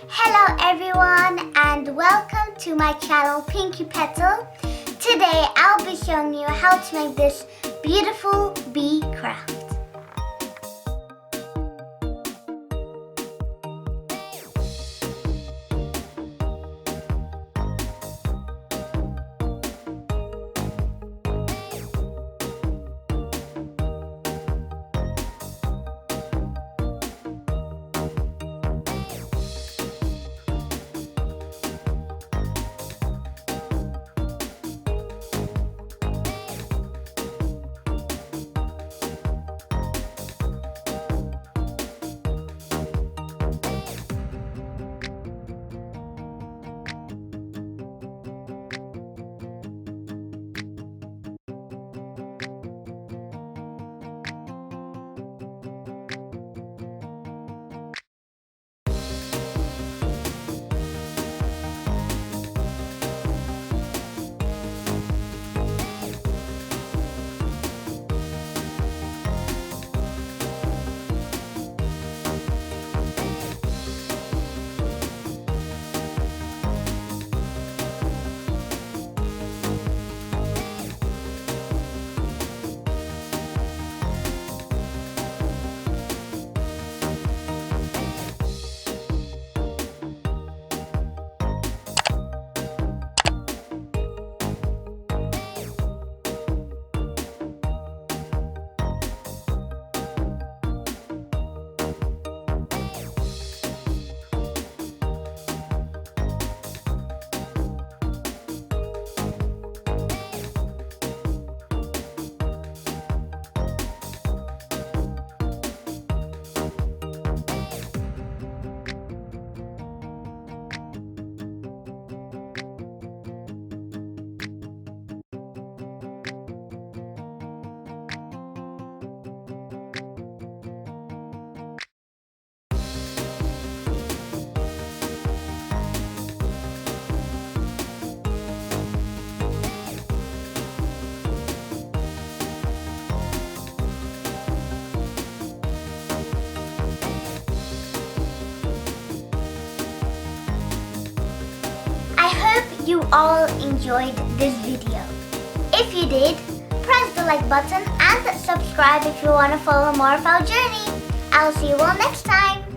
Hello everyone and welcome to my channel Pinky Petal. Today I'll be showing you how to make this beautiful bee craft. You all enjoyed this video. If you did, press the like button and subscribe if you want to follow more of our journey. I'll see you all next time.